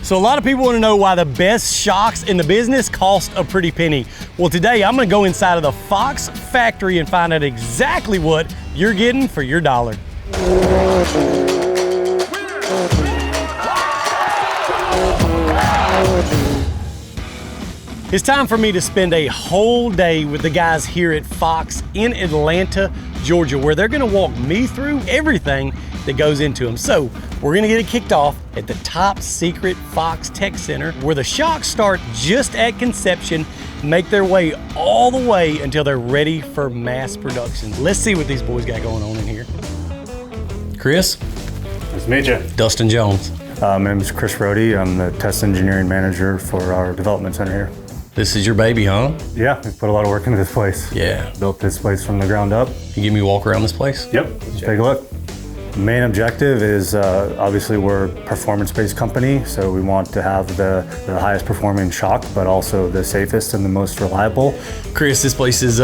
So a lot of people want to know why the best shocks in the business cost a pretty penny. Well, today I'm going to go inside of the Fox factory and find out exactly what you're getting for your dollar. It's time for me to spend a whole day with the guys here at Fox in Atlanta, Georgia, where they're gonna walk me through everything that goes into them. So we're gonna get it kicked off at the top secret Fox Tech Center, where the shocks start just at conception, make their way all the way until they're ready for mass production. Let's see what these boys got going on in here. Chris. Nice to meet you. Dustin Jones. My name is Chris Rohde. I'm the test engineering manager for our development center here. This is your baby, huh? Yeah, we put a lot of work into this place. Yeah. Built this place from the ground up. You give me a walk around this place? Yep, let's take a look. The main objective is obviously we're a performance-based company, so we want to have the highest performing shock, but also the safest and the most reliable. Chris, this place is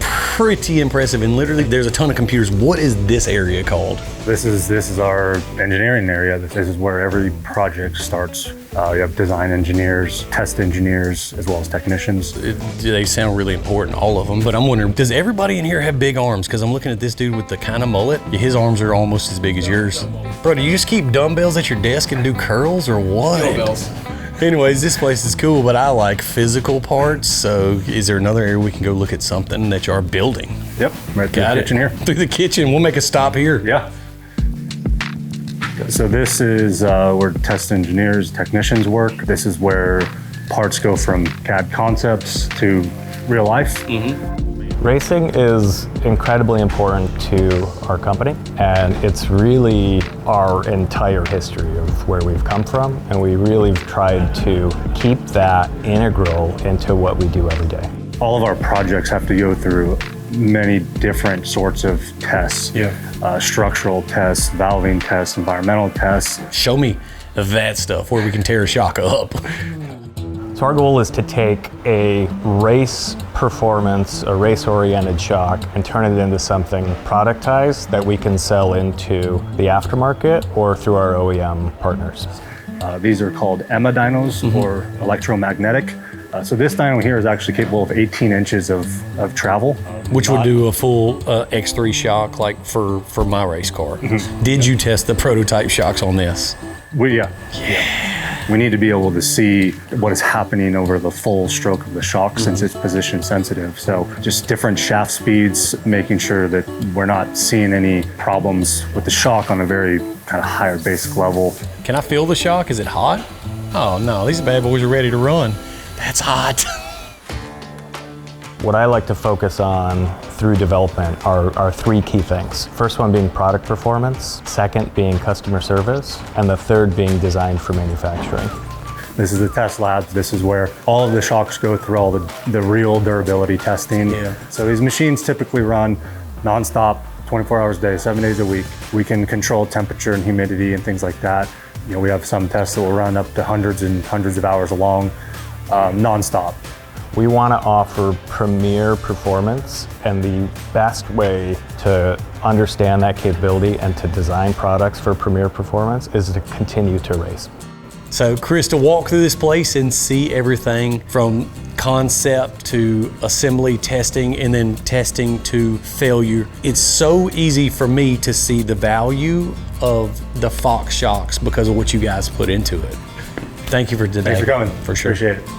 pretty impressive, and literally there's a ton of computers. What is this area called? This is our engineering area. This is where every project starts. You have design engineers, test engineers, as well as technicians. They sound really important, all of them, but I'm wondering, does everybody in here have big arms? Because I'm looking at this dude with the kind of mullet. His arms are almost as big as yours. Bro, do you just keep dumbbells at your desk and do curls or what? Dumbbells. Anyways, this place is cool, but I like physical parts, so is there another area we can go look at something that you are building? Yep, right through the kitchen here. Through the kitchen, we'll make a stop here. Yeah. So this is where test engineers, technicians work. This is where parts go from CAD concepts to real life. Racing is incredibly important to our company, and it's really our entire history of where we've come from, and we really tried to keep that integral into what we do every day. All of our projects have to go through many different sorts of tests. Structural tests, valving tests, environmental tests. Show me that stuff where we can tear a shock up. So our goal is to take a race performance, a race-oriented shock, and turn it into something productized that we can sell into the aftermarket or through our OEM partners. These are called EMA dynos, or electromagnetic. So this dyno here is actually capable of 18 inches of travel. Which would do a full X3 shock, like for my race car. Did you test the prototype shocks on this? Yeah. We need to be able to see what is happening over the full stroke of the shock since it's position sensitive. So just different shaft speeds, making sure that we're not seeing any problems with the shock on a very kind of higher basic level. Can I feel the shock? Is it hot? Oh no, these bad boys are ready to run. That's hot. What I like to focus on through development are three key things. First one being product performance, second being customer service, and the third being design for manufacturing. This is the test labs. This is where all of the shocks go through all the real durability testing. So these machines typically run nonstop, 24 hours a day, 7 days a week. We can control temperature and humidity and things like that. You know, we have some tests that will run up to hundreds and hundreds of hours long, nonstop. We want to offer premier performance, and the best way to understand that capability and to design products for premier performance is to continue to race. So Chris, to walk through this place and see everything from concept to assembly testing and then testing to failure, it's so easy for me to see the value of the Fox shocks because of what you guys put into it. Thank you for today. Thanks for coming. For sure. Appreciate it.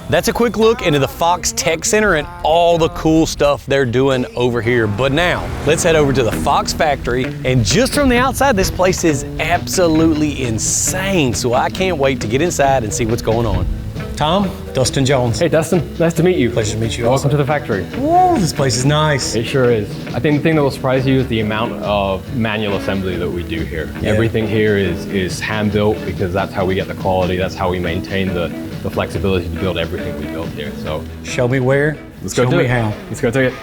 That's a quick look into the Fox Tech Center and all the cool stuff they're doing over here. But now, let's head over to the Fox factory. And just from the outside, this place is absolutely insane. So I can't wait to get inside and see what's going on. Tom, Dustin Jones. Hey Dustin, nice to meet you. Pleasure to meet you. Welcome to the factory. Whoa, this place is nice. It sure is. I think the thing that will surprise you is the amount of manual assembly that we do here. Yeah. Everything here is hand built because that's how we get the quality, that's how we maintain the flexibility to build everything we build here. So show me where, show me how. Let's go do it.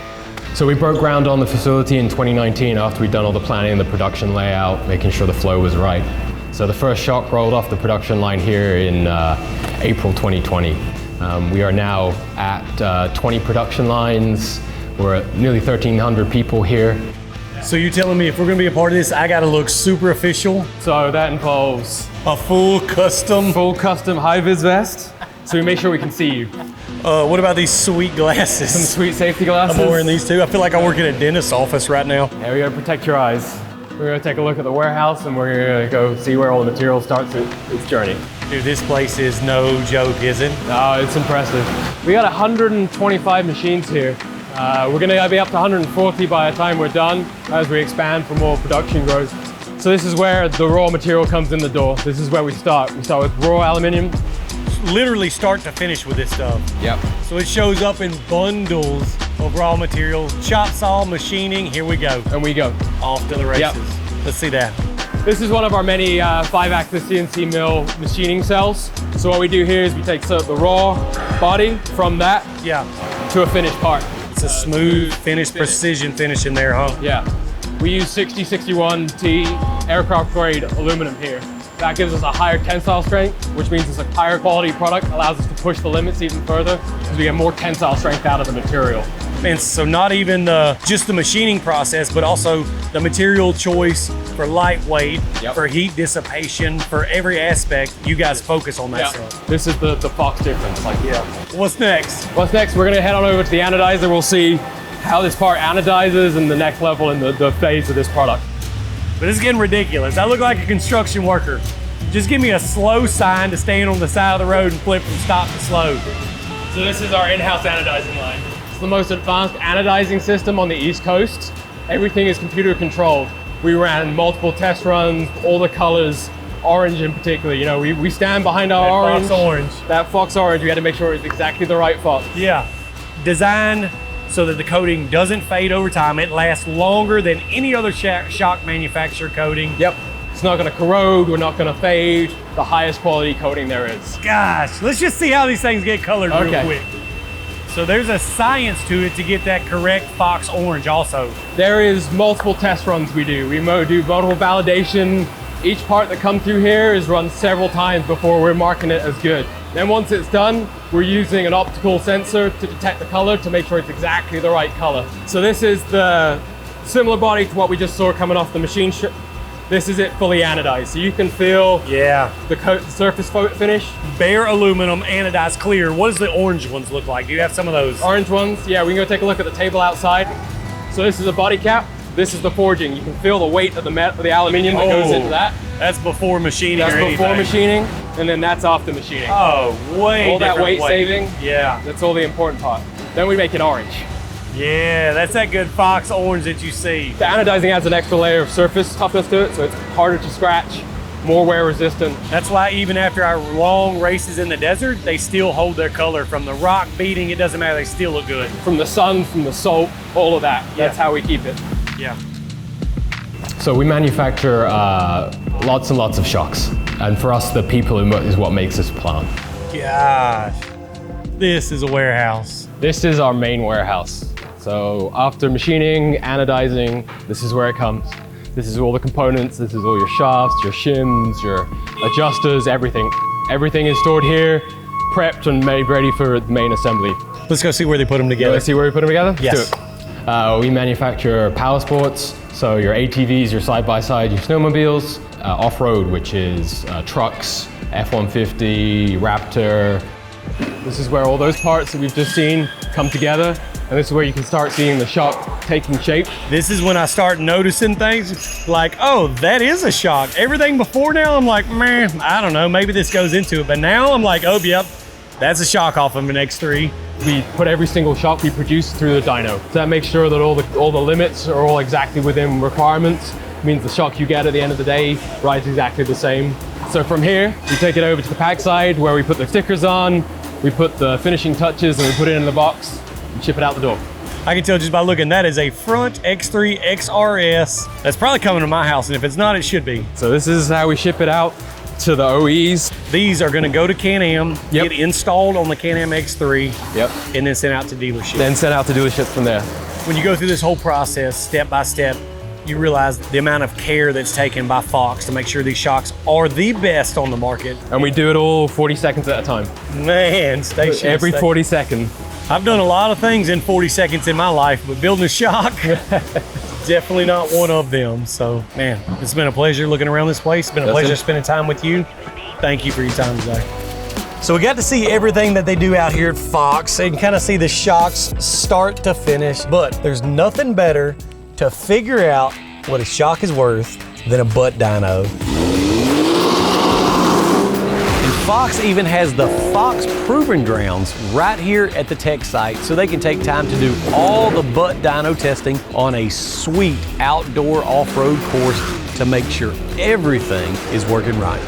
So we broke ground on the facility in 2019 after we'd done all the planning, the production layout, making sure the flow was right. So the first shock rolled off the production line here in April 2020. We are now at 20 production lines. We're at nearly 1,300 people here. So you're telling me if we're gonna be a part of this, I gotta look super official? So that involves A full custom? full custom high-vis vest, so we make sure we can see you. What about these sweet glasses? Some sweet safety glasses. I'm wearing these too. I feel like I work in a dentist's office right now. Yeah, we gotta protect your eyes. We're gonna take a look at the warehouse and we're gonna go see where all the material starts its journey. Dude, this place is no joke, is it? No, it's impressive. We got 125 machines here. We're gonna be up to 140 by the time we're done as we expand for more production growth. So this is where the raw material comes in the door. This is where we start. We start with raw aluminum. Literally start to finish with this stuff. Yep. So it shows up in bundles of raw materials. Chop saw, machining, here we go. And we go. Off to the races. Yep. Let's see that. This is one of our many 5-axis CNC mill machining cells. So what we do here is we take the raw body from that Yeah. to a finished part. It's a smooth finish, precision finish in there, huh? Yeah. We use 6061T aircraft grade aluminum here. That gives us a higher tensile strength, which means it's a higher quality product, allows us to push the limits even further because we get more tensile strength out of the material. And so not even just the machining process, but also the material choice for lightweight, Yep. for heat dissipation, for every aspect, you guys focus on that Yeah. stuff. This is the Fox difference. Yeah. What's next? What's next? We're gonna head on over to the anodizer. We'll see how this part anodizes and the next level in the phase of this product. But it's getting ridiculous. I look like a construction worker. Just give me a slow sign to stand on the side of the road and flip from stop to slow. So this is our in-house anodizing line. It's the most advanced anodizing system on the East Coast. Everything is computer controlled. We ran multiple test runs, all the colors, orange in particular. You know, we stand behind our orange. Fox orange. That Fox orange, we had to make sure it's exactly the right Fox. Yeah. Designed so that the coating doesn't fade over time. It lasts longer than any other shock manufacturer coating. Yep. It's not gonna corrode, we're not gonna fade. The highest quality coating there is. Gosh, let's just see how these things get colored real Okay. quick. So there's a science to it to get that correct Fox orange also. There is multiple test runs we do. We do multiple validation. Each part that comes through here is run several times before we're marking it as good. Then once it's done, we're using an optical sensor to detect the color to make sure it's exactly the right color. So this is the similar body to what we just saw coming off the machine. This is it fully anodized. So you can feel Yeah. the surface finish. Bare aluminum, anodized clear. What does the orange ones look like? Do you have some of those? Orange ones, yeah, we can go take a look at the table outside. So this is a body cap. This is the forging. You can feel the weight of the aluminum that goes into that. That's before machining That's or before anything. machining, and then that's after machining. Oh, way All that different weight saving. Yeah. That's all the important part. Then we make it orange. Yeah, that's that good Fox orange that you see. The anodizing adds an extra layer of surface toughness to it, so it's harder to scratch, more wear resistant. That's why even after our long races in the desert, they still hold their color. From the rock beating, it doesn't matter, they still look good. From the sun, from the salt, all of that. That's Yeah. how we keep it. Yeah. So we manufacture lots and lots of shocks. And for us, the people is what makes this plant. Gosh, this is a warehouse. This is our main warehouse. So after machining, anodizing, this is where it comes. This is all the components, this is all your shafts, your shims, your adjusters, everything. Everything is stored here, prepped and made ready for the main assembly. Let's go see where they put them together. Let's see where we put them together? Yes. Let's do it. We manufacture power sports, so your ATVs, your side-by-side, your snowmobiles, off-road, which is trucks, F-150, Raptor. This is where all those parts that we've just seen come together, and this is where you can start seeing the shock taking shape. This is when I start noticing things like, oh, that is a shock. Everything before now, I'm like, man, I don't know, maybe this goes into it. But now I'm like, oh, yep, that's a shock off of an X3. We put every single shock we produce through the dyno. So that makes sure that all the limits are all exactly within requirements. It means the shock you get at the end of the day rides exactly the same. So from here, we take it over to the pack side where we put the stickers on, we put the finishing touches, and we put it in the box and ship it out the door. I can tell just by looking, that is a front X3 XRS. That's probably coming to my house, and if it's not, it should be. So this is how we ship it out to the OEs. These are gonna go to Can-Am, Yep. get installed on the Can-Am X3, Yep. and then sent out to dealerships. Then sent out to dealerships from there. When you go through this whole process, step by step, you realize the amount of care that's taken by Fox to make sure these shocks are the best on the market. And we do it all 40 seconds at a time. Man, station Every 40 seconds. I've done a lot of things in 40 seconds in my life, but building a shock, definitely not one of them. So, man, it's been a pleasure looking around this place. It's been a pleasure spending time with you. Thank you for your time today. So we got to see everything that they do out here at Fox and kind of see the shocks start to finish. But there's nothing better to figure out what a shock is worth than a butt dyno. And Fox even has the Fox Proving Grounds right here at the tech site, so they can take time to do all the butt dyno testing on a sweet outdoor off-road course to make sure everything is working right.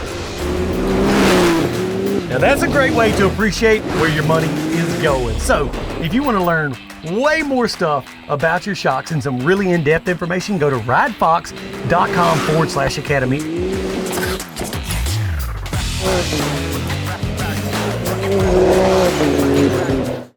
Now that's a great way to appreciate where your money is going. So if you want to learn way more stuff about your shocks and some really in-depth information, go to ridefox.com/academy.